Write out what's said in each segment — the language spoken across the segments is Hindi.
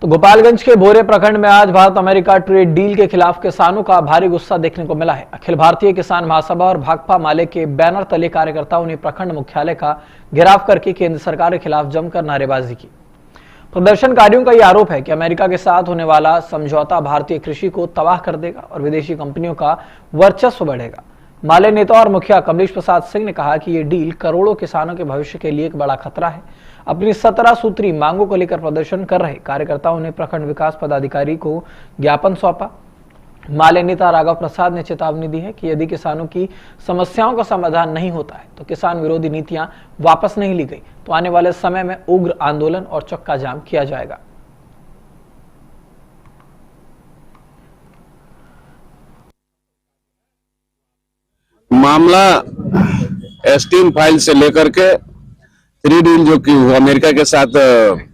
तो गोपालगंज के भोरे प्रखंड में आज भारत अमेरिका ट्रेड डील के खिलाफ किसानों का भारी गुस्सा देखने को मिला है। अखिल भारतीय किसान महासभा और भाकपा माले के बैनर तले कार्यकर्ताओं ने प्रखंड मुख्यालय का घेराव करके केंद्र सरकार के खिलाफ जमकर नारेबाजी की। प्रदर्शनकारियों का यह आरोप है कि अमेरिका के साथ होने वाला समझौता भारतीय कृषि को तबाह कर देगा और विदेशी कंपनियों का वर्चस्व बढ़ेगा। माले नेता और मुखिया कमलेश प्रसाद सिंह ने कहा कि यह डील करोड़ों किसानों के भविष्य के लिए एक बड़ा खतरा है। अपनी 17 सूत्री मांगों को लेकर प्रदर्शन कर रहे कार्यकर्ताओं ने प्रखंड विकास पदाधिकारी को ज्ञापन सौंपा। माले नेता राघव प्रसाद ने चेतावनी दी है कि यदि किसानों की समस्याओं का समाधान नहीं होता है तो किसान विरोधी नीतियां वापस नहीं ली गई तो आने वाले समय में उग्र आंदोलन और चक्का जाम किया जाएगा। मामला एस्टीम फाइल से लेकर के 3 डील जो की अमेरिका के साथ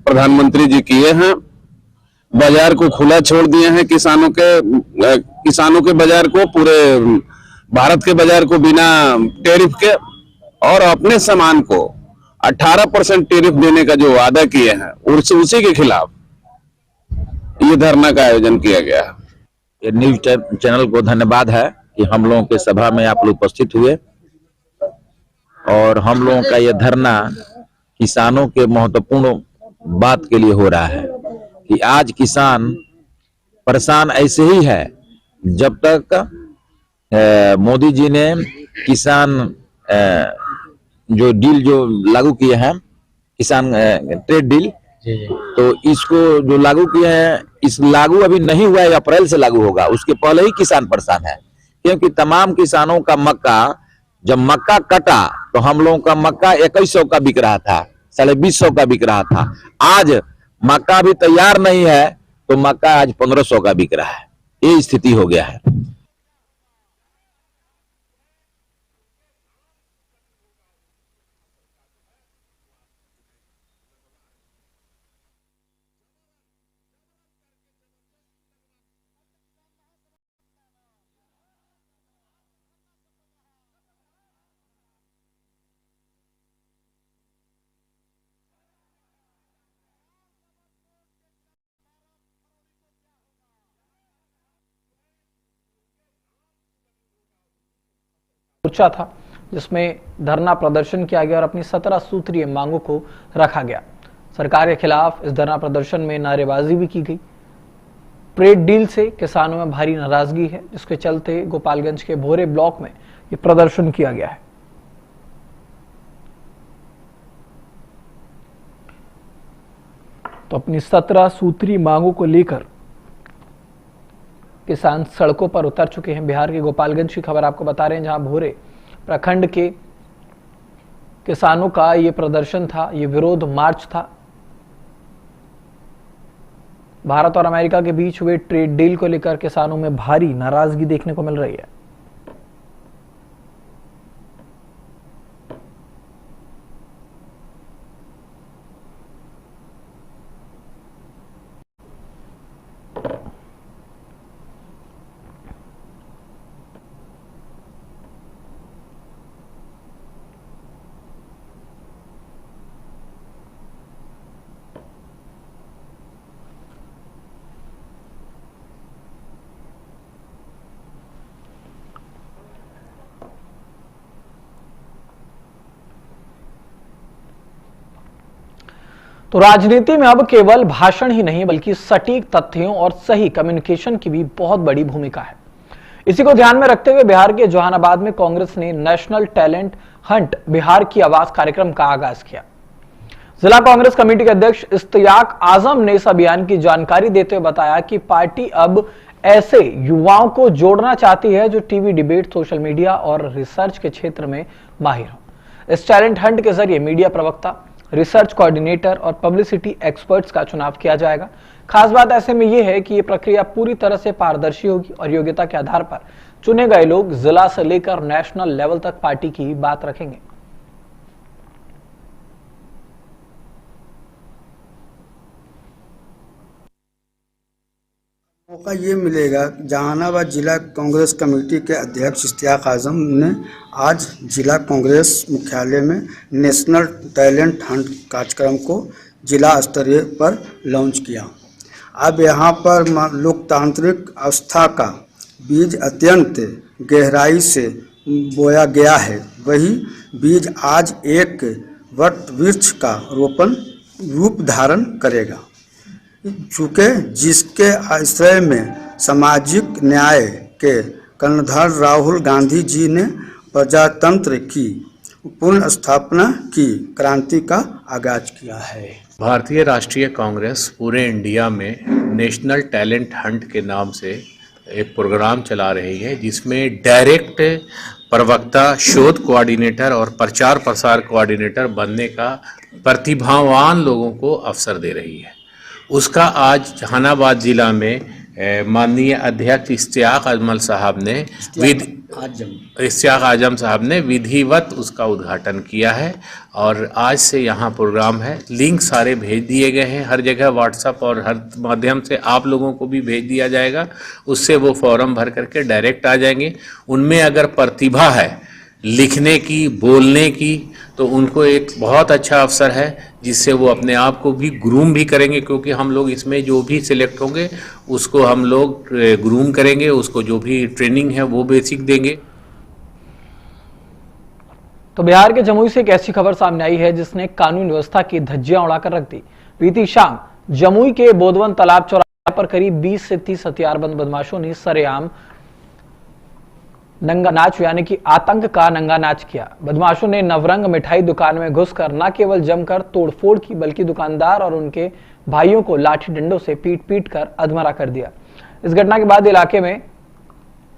प्रधानमंत्री जी किए हैं, बाजार को खुला छोड़ दिए हैं। किसानों के बाजार को, पूरे भारत के बाजार को बिना टैरिफ के, और अपने सामान को 18% टैरिफ देने का जो वादा किए हैं उसी के खिलाफ ये धरना का आयोजन किया गया है। ये न्यूज चैनल को धन्यवाद है कि हम लोगों के सभा में आप लोग उपस्थित हुए और हम लोगों का ये धरना किसानों के महत्वपूर्ण बात के लिए हो रहा है कि आज किसान परेशान ऐसे ही है जब तक मोदी जी ने किसान जो डील जो लागू किए हैं, किसान ट्रेड डील, तो इसको जो लागू किए हैं, इस लागू अभी नहीं हुआ है, अप्रैल से लागू होगा। उसके पहले ही किसान परेशान है क्योंकि तमाम किसानों का मक्का, जब मक्का कटा तो हम लोगों का मक्का 2100 का बिक रहा था, 2250 का बिक रहा था। आज मक्का भी तैयार नहीं है तो मक्का आज 1500 का बिक रहा है। ये स्थिति हो गया है। मोर्चा था जिसमें धरना प्रदर्शन किया गया और अपनी 17 सूत्रीय मांगों को रखा गया। सरकार के खिलाफ इस धरना प्रदर्शन में नारेबाजी भी की गई। ट्रेड डील से किसानों में भारी नाराजगी है, जिसके चलते गोपालगंज के भोरे ब्लॉक में ये प्रदर्शन किया गया है। तो अपनी 17 सूत्री मांगों को लेकर किसान सड़कों पर उतर चुके हैं। बिहार के गोपालगंज की खबर आपको बता रहे हैं, जहां भोरे प्रखंड के किसानों का ये प्रदर्शन था, ये विरोध मार्च था। भारत और अमेरिका के बीच हुए ट्रेड डील को लेकर किसानों में भारी नाराजगी देखने को मिल रही है। तो राजनीति में अब केवल भाषण ही नहीं बल्कि सटीक तथ्यों और सही कम्युनिकेशन की भी बहुत बड़ी भूमिका है। इसी को ध्यान में रखते हुए बिहार के जहानाबाद में कांग्रेस ने नेशनल टैलेंट हंट बिहार की आवाज कार्यक्रम का आगाज किया। जिला कांग्रेस कमेटी के अध्यक्ष इश्तियाक आजम ने इस अभियान की जानकारी देते हुए बताया कि पार्टी अब ऐसे युवाओं को जोड़ना चाहती है जो टीवी डिबेट, सोशल मीडिया और रिसर्च के क्षेत्र में माहिर हो। इस टैलेंट हंट के जरिए मीडिया प्रवक्ता, रिसर्च कोऑर्डिनेटर और पब्लिसिटी एक्सपर्ट्स का चुनाव किया जाएगा। खास बात ऐसे में यह है कि यह प्रक्रिया पूरी तरह से पारदर्शी होगी और योग्यता के आधार पर चुने गए लोग जिला से लेकर नेशनल लेवल तक पार्टी की बात रखेंगे। मौका ये मिलेगा। जहानाबाद जिला कांग्रेस कमेटी के अध्यक्ष इश्तियाक आजम ने आज जिला कांग्रेस मुख्यालय में नेशनल टैलेंट हंट कार्यक्रम को जिला स्तरीय पर लॉन्च किया। अब यहाँ पर लोकतांत्रिक आस्था का बीज अत्यंत गहराई से बोया गया है। वही बीज आज एक वट वृक्ष का रोपण रूप धारण करेगा, चूँकि जिसके आश्रय में सामाजिक न्याय के कर्णधार राहुल गांधी जी ने प्रजातंत्र की पुनः स्थापना की क्रांति का आगाज किया है। भारतीय राष्ट्रीय कांग्रेस पूरे इंडिया में नेशनल टैलेंट हंट के नाम से एक प्रोग्राम चला रही है, जिसमें डायरेक्ट प्रवक्ता, शोध कोऑर्डिनेटर और प्रचार प्रसार कोऑर्डिनेटर बनने का प्रतिभावान लोगों को अवसर दे रही है। उसका आज जहानाबाद जिला में माननीय अध्यक्ष इश्तियाक आजम साहब ने विधिवत उसका उद्घाटन किया है और आज से यहाँ प्रोग्राम है। लिंक सारे भेज दिए गए हैं, हर जगह व्हाट्सएप और हर माध्यम से आप लोगों को भी भेज दिया जाएगा। उससे वो फॉर्म भर करके डायरेक्ट आ जाएंगे। उनमें अगर प्रतिभा है लिखने की, बोलने की, तो उनको एक बहुत अच्छा अवसर है, जिससे वो अपने आप को भी ग्रूम भी करेंगे, क्योंकि हम लोग इसमें जो भी सिलेक्ट होंगे उसको हम लोग ग्रूम करेंगे, उसको जो भी ट्रेनिंग है वो बेसिक देंगे। तो बिहार के जमुई से एक ऐसी खबर सामने आई है जिसने कानून व्यवस्था की धज्जियां उड़ाकर रख दी। बीती शाम जमुई के बोधवन तालाब चौराहे पर करीब 20 से 30 हथियारबंद बदमाशों ने सरेआम नंगा नाच यानी कि आतंक का नंगा नाच किया। बदमाशों ने नवरंग मिठाई दुकान में घुसकर न केवल जमकर तोड़फोड़ की, बल्कि दुकानदार और उनके भाइयों को लाठी डंडों से पीट पीट कर अधमरा कर दिया। इस घटना के बाद इलाके में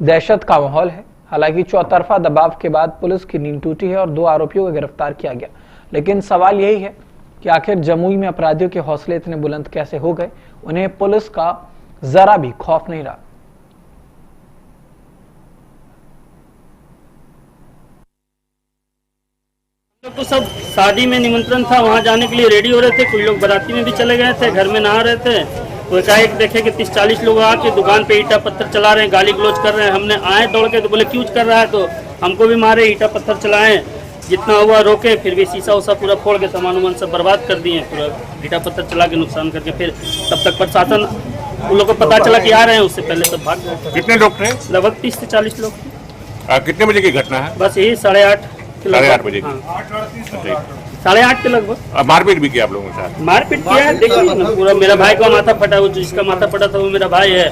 दहशत का माहौल है। हालांकि चौतरफा दबाव के बाद पुलिस की नींद टूटी है और 2 आरोपियों को गिरफ्तार किया गया। लेकिन सवाल यही है कि आखिर जमुई में अपराधियों के हौसले इतने बुलंद कैसे हो गए? उन्हें पुलिस का जरा भी खौफ नहीं रहा। तो सब शादी में निमंत्रण था, वहाँ जाने के लिए रेडी हो रहे थे। कुछ लोग बाराती में भी चले गए थे, घर में नहा रहे थे। तो एकाएक देखे कि 30-40 लोग आके दुकान पे ईटा पत्थर चला रहे हैं, गाली गलौज कर रहे हैं। हमने आए दौड़ के, तो बोले क्यों कर रहा है, तो हमको भी मारे, ईटा पत्थर चलाए, जितना हुआ रोके, फिर भी शीशा उसा पूरा फोड़ के सामान वामान सब बर्बाद कर दिए, पूरा ईटा पत्थर चला के नुकसान करके। फिर तब तक प्रशासन उन लोग को पता चला कि आ रहे हैं, उससे पहले सब भाग गए। कितने लोग थे? लगभग 30 से 40 लोग। कितने बजे की घटना है? बस यही 8:30 बजे की। 8:30 के लगभग। मारपीट भी किया आप लोगों के साथ? मारपीट किया है, देखिए ना, पूरा मेरा भाई का माथा फटा, वो जिसका माथा फटा था वो मेरा भाई है।